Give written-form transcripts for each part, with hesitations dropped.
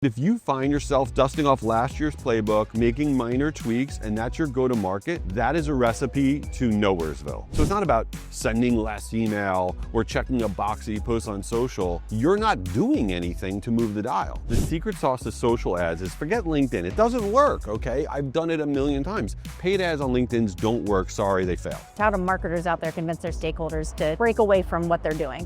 If you find yourself dusting off last year's playbook, making minor tweaks, and that's your go-to-market, that is a recipe to Nowheresville. So it's not about sending less email or checking a box that you post on social. You're not doing anything to move the dial. The secret sauce to social ads is forget LinkedIn. It doesn't work, okay? I've done it a million times. Paid ads on LinkedIn don't work. Sorry, they fail. How do marketers out there convince their stakeholders to break away from what they're doing?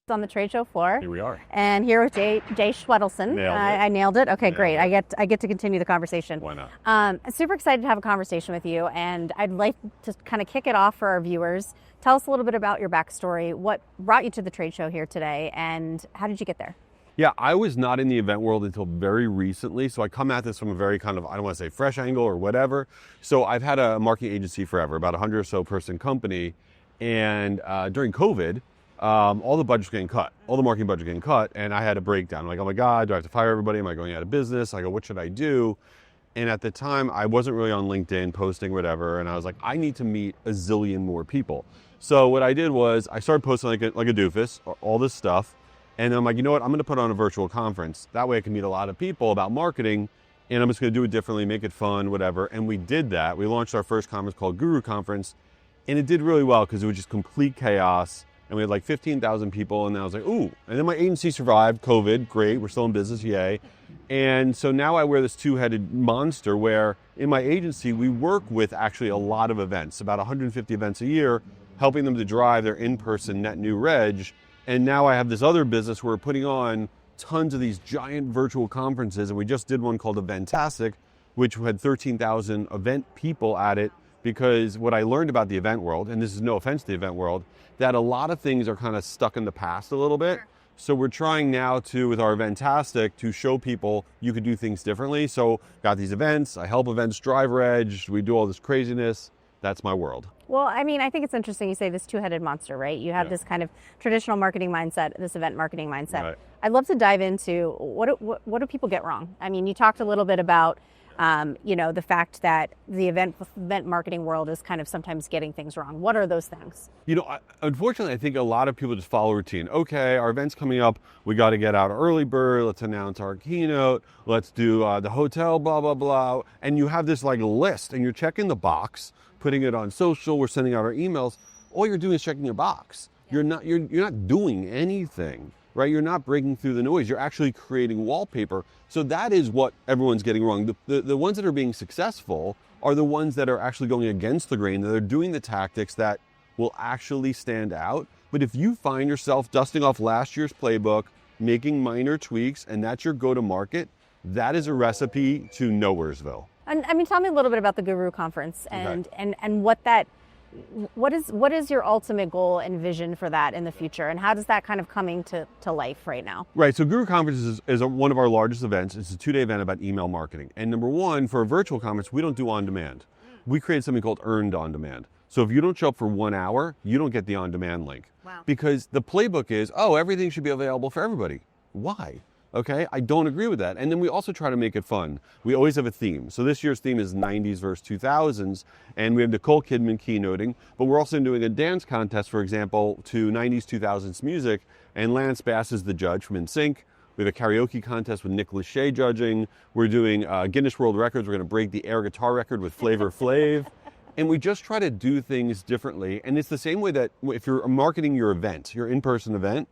On the trade show floor. Here we are. And here with Jay Schwedelson. Nailed it. I nailed it. Okay, Nailed great. it. I get to continue the conversation. Why not? I'm super excited to have a conversation with you, and I'd like to kind of kick it off for our viewers. Tell us a little bit about your backstory. What brought you to the trade show here today, and how did you get there? Yeah, I was not in the event world until very recently, so I come at this from a very kind of, I don't want to say fresh angle or whatever. So I've had a marketing agency forever, about 100 or so person company, and during COVID, all the budget's getting cut, all the marketing budget getting cut, and I had a breakdown. I'm like, oh my God, do I have to fire everybody? Am I going out of business? I go, what should I do? And at the time, I wasn't really on LinkedIn posting whatever, and I was like, I need to meet a zillion more people. So what I did was I started posting like a doofus, all this stuff, and I'm like, you know what, I'm gonna put on a virtual conference. That way I can meet a lot of people about marketing, and I'm just gonna do it differently, make it fun, whatever. And we did that. We launched our first conference called Guru Conference, and it did really well because it was just complete chaos. And we had like 15,000 people, and I was like, ooh. And then my agency survived COVID, great, we're still in business, yay. And so now I wear this two-headed monster where in my agency, we work with actually a lot of events, about 150 events a year, helping them to drive their in-person net new reg. And now I have this other business where we're putting on tons of these giant virtual conferences, and we just did one called Eventastic, which had 13,000 event people at it, because what I learned about the event world, and this is no offense to the event world, that a lot of things are kind of stuck in the past a little bit. Sure. So we're trying now to, with our Eventastic, to show people you could do things differently. So got these events, I help events drive reg, we do all this craziness. That's my world. Well, I mean, I think it's interesting you say this two-headed monster, right? You have this kind of traditional marketing mindset, this event marketing mindset. Right. I'd love to dive into what do people get wrong? I mean, you talked a little bit about the fact that the event marketing world is kind of sometimes getting things wrong. What are those things? Unfortunately, I think a lot of people just follow routine. Okay, our event's coming up. We got to get out early bird. Let's announce our keynote. Let's do the hotel, blah, blah, blah. And you have this like list, and you're checking the box, putting it on social. We're sending out our emails. All you're doing is checking your box. Yeah. You're not doing anything. Right? You're not breaking through the noise. You're actually creating wallpaper. So that is what everyone's getting wrong. The ones that are being successful are the ones that are actually going against the grain, that they're doing the tactics that will actually stand out. But if you find yourself dusting off last year's playbook, making minor tweaks, and that's your go-to-market, that is a recipe to Nowheresville. And I mean, tell me a little bit about the Guru Conference and what is your ultimate goal and vision for that in the future, and how does that kind of coming to life right now? Right, so Guru Conference is one of our largest events. It's a 2-day event about email marketing. And number one, for a virtual conference, we don't do on-demand. We created something called earned on-demand. So if you don't show up for 1 hour, you don't get the on-demand link. Wow. Because the playbook is, everything should be available for everybody. Why? Okay, I don't agree with that. And then we also try to make it fun. We always have a theme. So this year's theme is 90s versus 2000s, and we have Nicole Kidman keynoting, but we're also doing a dance contest, for example, to 90s, 2000s music, and Lance Bass is the judge from NSYNC. We have a karaoke contest with Nick Lachey judging. We're doing Guinness World Records. We're gonna break the air guitar record with Flavor Flav. And we just try to do things differently. And it's the same way that if you're marketing your event, your in-person event,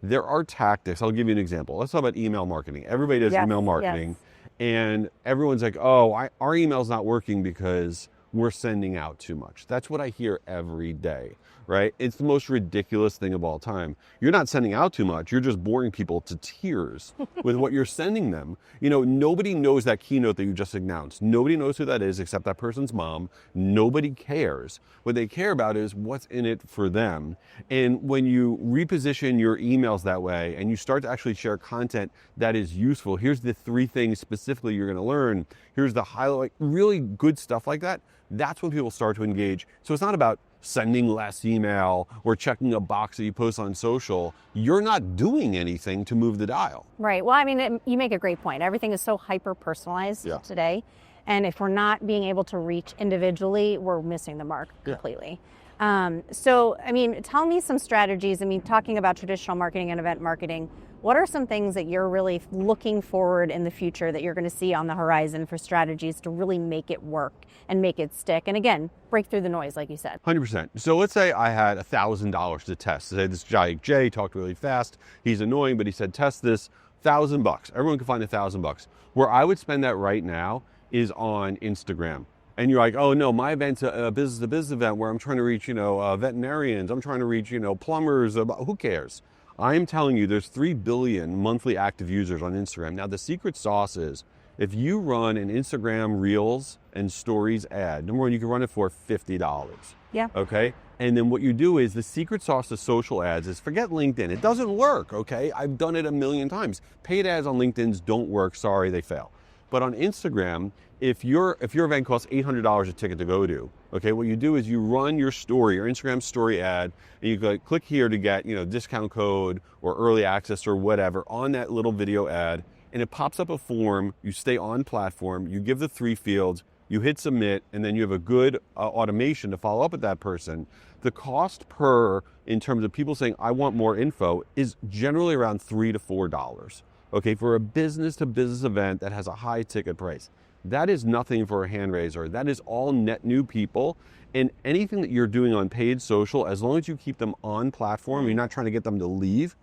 there are tactics. I'll give you an example. Let's talk about email marketing. Everybody does email marketing, and everyone's like, our email's not working because we're sending out too much. That's what I hear every day, right? It's the most ridiculous thing of all time. You're not sending out too much. You're just boring people to tears with what you're sending them. Nobody knows that keynote that you just announced. Nobody knows who that is except that person's mom. Nobody cares. What they care about is what's in it for them. And when you reposition your emails that way and you start to actually share content that is useful, here's the 3 things specifically you're going to learn. Here's the highlight, really good stuff like that. That's when people start to engage. So it's not about sending less email or checking a box that you post on social. You're not doing anything to move the dial. Right. Well, I mean, you make a great point. Everything is so hyper-personalized today. And if we're not being able to reach individually, we're missing the mark completely. So, I mean, tell me some strategies. I mean, talking about traditional marketing and event marketing, what are some things that you're really looking forward in the future that you're going to see on the horizon for strategies to really make it work and make it stick? And again, break through the noise, like you said. 100%. So let's say I had $1,000 to test. Say this guy, Jay, talked really fast. He's annoying, but he said, test this, $1,000. Everyone can find $1,000. Where I would spend that right now is on Instagram. And you're like, oh no, my event's a business event where I'm trying to reach, veterinarians. I'm trying to reach, plumbers. Who cares? I am telling you, there's 3 billion monthly active users on Instagram. Now, the secret sauce is if you run an Instagram Reels and Stories ad, number one, you can run it for $50. Yeah. Okay. And then what you do is the secret sauce to social ads is forget LinkedIn. It doesn't work. Okay. I've done it a million times. Paid ads on LinkedIn's don't work. Sorry, they fail. But on Instagram, if your event costs $800 a ticket to go to, okay, what you do is you run your story, your Instagram story ad, and you go click here to get, discount code or early access or whatever on that little video ad, and it pops up a form. You stay on platform, you give the 3 fields, you hit submit, and then you have a good automation to follow up with that person. The cost per, in terms of people saying, I want more info, is generally around $3 to $4. Okay, for a business-to-business event that has a high ticket price. That is nothing for a hand raiser. That is all net new people. And anything that you're doing on paid social, as long as you keep them on platform, you're not trying to get them to leave,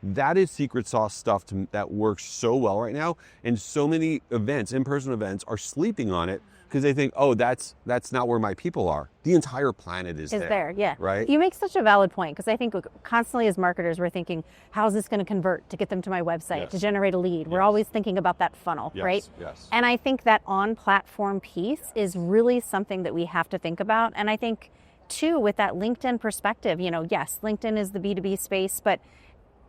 that is secret sauce stuff that works so well right now. And so many events, in-person events, are sleeping on it because they think, oh, that's not where my people are. The entire planet is there. Yeah. Right? You make such a valid point because I think constantly as marketers, we're thinking, how's this going to convert to get them to my website, to generate a lead? We're always thinking about that funnel, right? Yes. And I think that on-platform piece is really something that we have to think about. And I think, too, with that LinkedIn perspective, yes, LinkedIn is the B2B space, but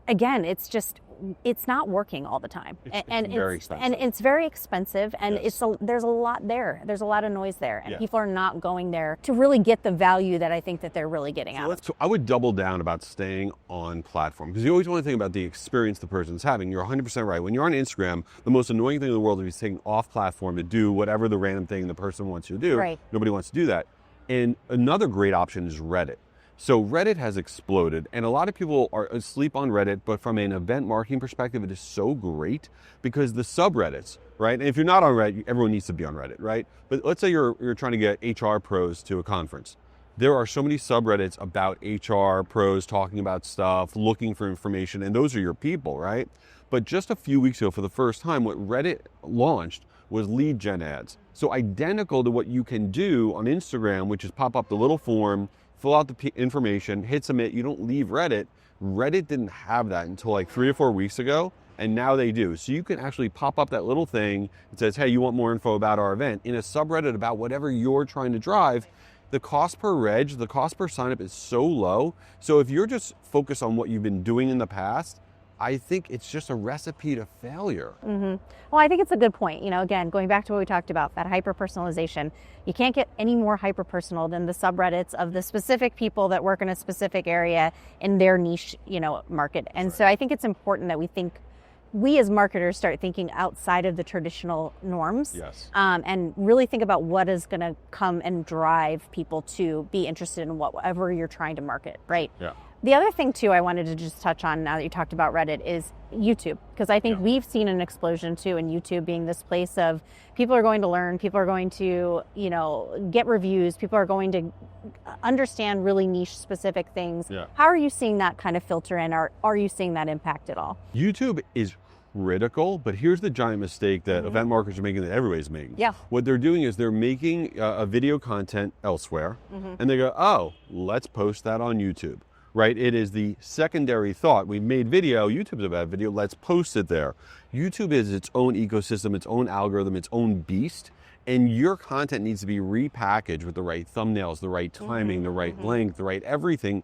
again, it's not working all the time. It's very expensive. And it's very expensive, and there's a lot there. There's a lot of noise there, and people are not going there to really get the value that I think that they're really getting out. So I would double down about staying on platform because you always want to think about the experience the person's having. You're 100% right. When you're on Instagram, the most annoying thing in the world is taking off platform to do whatever the random thing the person wants you to do. Right. Nobody wants to do that. And another great option is Reddit. So Reddit has exploded, and a lot of people are asleep on Reddit, but from an event marketing perspective, it is so great because the subreddits, right? And if you're not on Reddit, everyone needs to be on Reddit, right? But let's say you're trying to get HR pros to a conference. There are so many subreddits about HR pros talking about stuff, looking for information, and those are your people, right? But just a few weeks ago, for the first time, what Reddit launched was lead gen ads. So identical to what you can do on Instagram, which is pop up the little form, fill out the information, hit submit, you don't leave Reddit. Reddit didn't have that until like 3 or 4 weeks ago, and now they do. So you can actually pop up that little thing that says, hey, you want more info about our event in a subreddit about whatever you're trying to drive. The cost per reg, the cost per signup is so low. So if you're just focused on what you've been doing in the past, I think it's just a recipe to failure. Mm-hmm. Well, I think it's a good point. Again, going back to what we talked about, that hyper-personalization. You can't get any more hyper-personal than the subreddits of the specific people that work in a specific area in their niche, market. And so I think it's important that we as marketers start thinking outside of the traditional norms. Yes. And really think about what is going to come and drive people to be interested in whatever you're trying to market, right? Yeah. The other thing, too, I wanted to just touch on now that you talked about Reddit is YouTube, because I think we've seen an explosion, too, in YouTube being this place of people are going to learn, people are going to, get reviews, people are going to understand really niche specific things. Yeah. How are you seeing that kind of filter in? Are you seeing that impact at all? YouTube is critical, but here's the giant mistake that event marketers are making that everybody's making. Yeah. What they're doing is they're making a video content elsewhere, and they go, oh, let's post that on YouTube. Right? It is the secondary thought. We've made video, YouTube's about video, let's post it there. YouTube is its own ecosystem, its own algorithm, its own beast, and your content needs to be repackaged with the right thumbnails, the right timing, the right length, the right everything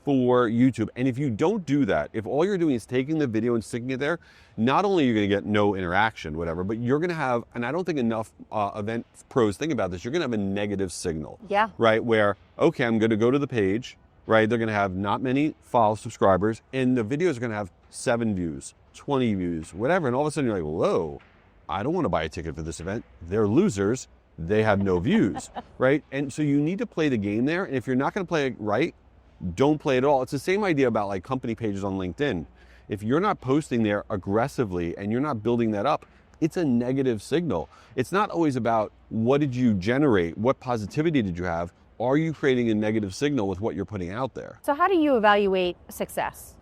for YouTube. And if you don't do that, if all you're doing is taking the video and sticking it there, not only are you going to get no interaction, whatever, but you're going to have, and I don't think enough event pros think about this, you're going to have a negative signal. Yeah. Right? Where, okay, I'm going to go to the page, right? They're going to have not many subscribers, and the videos are going to have 7 views, 20 views, whatever. And all of a sudden you're like, whoa, I don't want to buy a ticket for this event. They're losers. They have no views, right? And so you need to play the game there. And if you're not going to play it right, don't play it at all. It's the same idea about like company pages on LinkedIn. if you're not posting there aggressively and you're not building that up, it's a negative signal. It's not always about what did you generate, what positivity did you have. Are you creating a negative signal with what you're putting out there? So how do you evaluate success?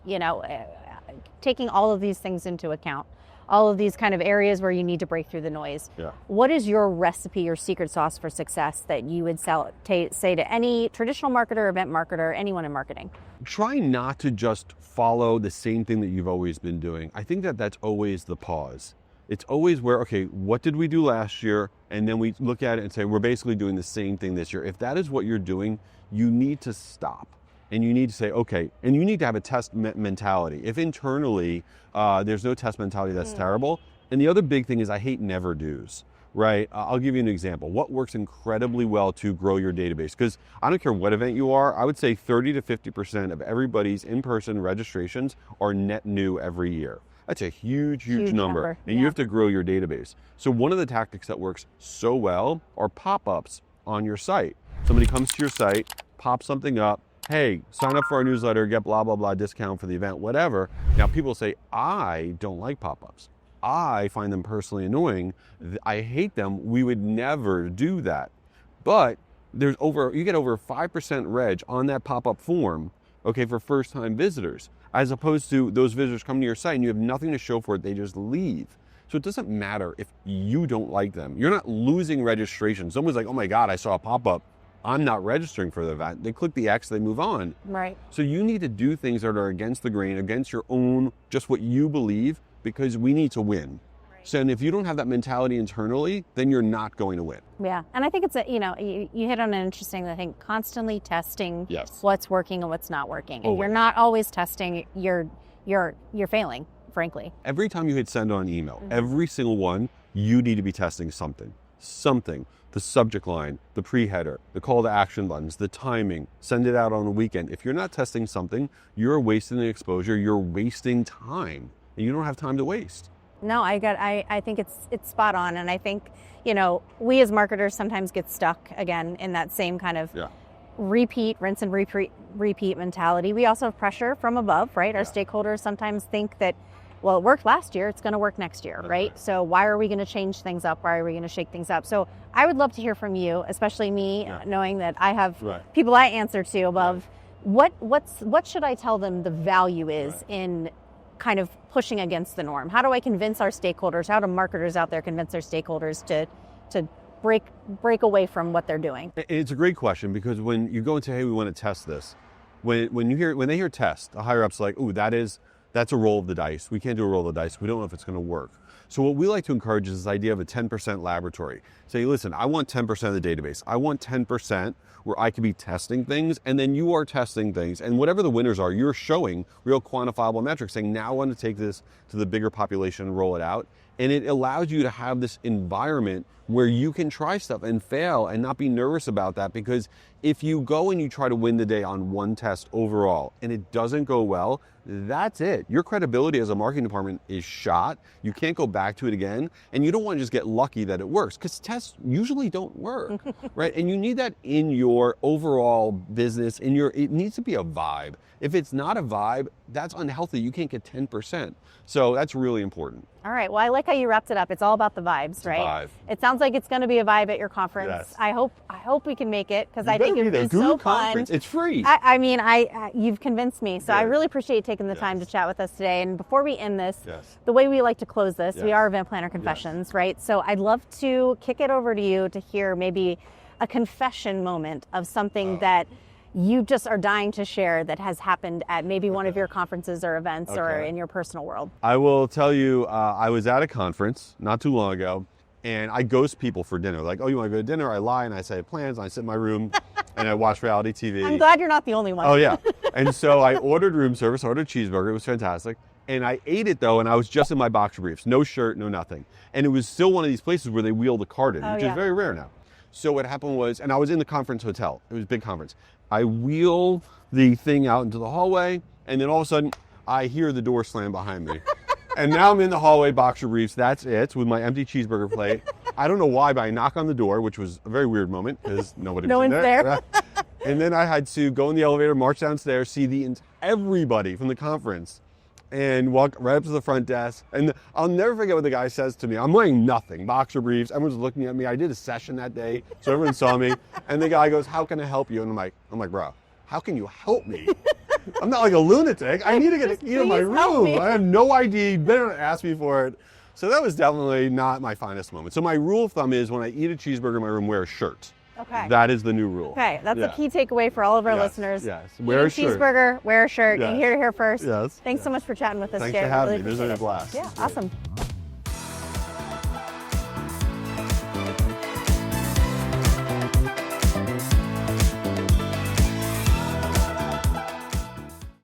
Taking all of these things into account, all of these kind of areas where you need to break through the noise. Yeah. What is your recipe, your secret sauce for success that you would say to any traditional marketer, event marketer, anyone in marketing? Try not to just follow the same thing that you've always been doing. I think that that's always the pause. It's always where, okay, what did we do last year? And then we look at it and say, we're basically doing the same thing this year. If that is what you're doing, you need to stop. And you need to say, okay, and you need to have a test mentality. If internally there's no test mentality, that's terrible. And the other big thing is I hate never do's, right? I'll give you an example. What works incredibly well to grow your database? Because I don't care what event you are, I would say 30 to 50% of everybody's in-person registrations are net new every year. That's a huge number. And you have to grow your database. So one of the tactics that works so well are pop-ups on your site. Somebody comes to your site, pops something up, hey, sign up for our newsletter, get blah, blah, blah discount for the event, whatever. Now people say, I don't like pop-ups. I find them personally annoying. I hate them. We would never do that. But you get over 5% reg on that pop-up form, okay, for first-time visitors, as opposed to those visitors come to your site and you have nothing to show for it, they just leave. So it doesn't matter if you don't like them. You're not losing registration. Someone's like, oh my God, I saw a pop-up. I'm not registering for the event. They click the X, they move on. Right. So you need to do things that are against the grain, against your own, just what you believe, because we need to win. Right. So and if you don't have that mentality internally, then you're not going to win. Yeah, and I think it's you hit on an interesting, I think, constantly testing what's working and what's not working. And you're not always testing, you're failing, frankly. Every time you hit send on email, every single one, you need to be testing something. The subject line, the pre-header, the call to action buttons, the timing, send it out on a weekend. If you're not testing something, you're wasting the exposure, you're wasting time, and you don't have time to waste. No, I think it's spot on, and I think, we as marketers sometimes get stuck again in that same kind of rinse and repeat mentality. We also have pressure from above, right? Our stakeholders sometimes think that, well, it worked last year, it's going to work next year, right? So why are we going to change things up? Why are we going to shake things up? So I would love to hear from you, especially me, knowing that I have people I answer to above. What should I tell them the value is in kind of pushing against the norm? How do I convince our stakeholders, how do marketers out there convince their stakeholders to break away from what they're doing? It's a great question, because when you go and say, hey, we want to test this, when they hear test, the higher up's like, ooh, that's a roll of the dice. We can't do a roll of the dice. We don't know if it's going to work. So what we like to encourage is this idea of a 10% laboratory. Say, listen, I want 10% of the database. I want 10% where I could be testing things, and then you are testing things. And whatever the winners are, you're showing real quantifiable metrics, saying, now I want to take this to the bigger population and roll it out. And it allows you to have this environment where you can try stuff and fail and not be nervous about that, because if you go and you try to win the day on one test overall and it doesn't go well, that's it. Your credibility as a marketing department is shot. You can't go back to it again, and you don't want to just get lucky that it works, because tests usually don't work, right? And you need that in your overall business, it needs to be a vibe. If it's not a vibe, that's unhealthy. You can't get 10%. So that's really important. All right. Well, I like how you wrapped it up. It's all about the vibes, right? Vibe. It sounds like it's going to be a vibe at your conference. Yes. I hope we can make it, because I think it would be Google so conference. fun. It's free. You've convinced me. So I really appreciate you taking the time to chat with us today. And before we end this, the way we like to close this, we are Event Planner Confessions, right? So I'd love to kick it over to you to hear maybe a confession moment of something that you just are dying to share that has happened at maybe one of your conferences or events or in your personal world. I will tell you, I was at a conference not too long ago, and I ghost people for dinner. Like, oh, you want to go to dinner? I lie and I say I have plans, and I sit in my room and I watch reality TV. I'm glad you're not the only one. Oh, yeah. And so I ordered room service, ordered a cheeseburger. It was fantastic. And I ate it, though, and I was just in my boxer briefs. No shirt, no nothing. And it was still one of these places where they wheel the cart in, which is very rare now. So what happened was, and I was in the conference hotel. It was a big conference. I wheel the thing out into the hallway, and then all of a sudden, I hear the door slam behind me. And now I'm in the hallway, boxer briefs. That's it, with my empty cheeseburger plate. I don't know why, but I knock on the door, which was a very weird moment, because nobody was in there. No one's there. And then I had to go in the elevator, march downstairs, see everybody from the conference. and walk right up to the front desk. And I'll never forget what the guy says to me. I'm wearing nothing, boxer briefs. Everyone's looking at me. I did a session that day, so everyone saw me. And the guy goes, "How can I help you?" And I'm like, bro, how can you help me? I'm not like a lunatic. I need to get a key to my room. I have no ID. You better not ask me for it. So that was definitely not my finest moment. So my rule of thumb is when I eat a cheeseburger in my room, wear a shirt. Okay. That is the new rule. Okay, that's a key takeaway for all of our listeners. Yes, wear a shirt. Cheeseburger, wear a shirt. Yes. You hear it here first. Yes. Thanks so much for chatting with us, Thanks Jay. for having really me. This was a blast. Yeah, awesome.